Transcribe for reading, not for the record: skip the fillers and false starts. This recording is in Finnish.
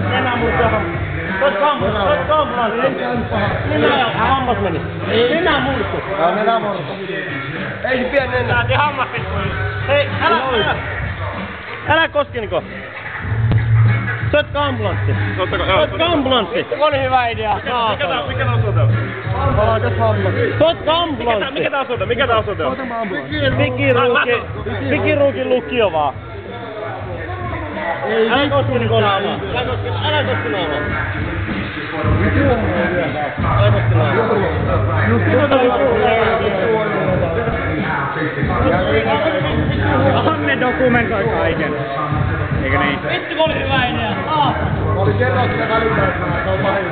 Nenä murtaa. Hammas meni. Nenä murtu. Joo, nenä murtu. Ei se pieni nenä. Tää te hammasit pois. Hei, älä koske Niko. Soittakaa ambulanssi. Soittakaa ambulanssi. Oli hyvä idea. Mikä tää osoite on? Soittakaa ambulanssi. Mikä tää osoite on? Pikiruukin lukio vaan. Älä koske Niko naamaa. Älä koske naamaa. Älä koske naamaa. Anne dokumentoi kaiken. Eikö niin? Vittu kun oli hyvä idea. Oli kerran siinä välipäivänä, se on pahin.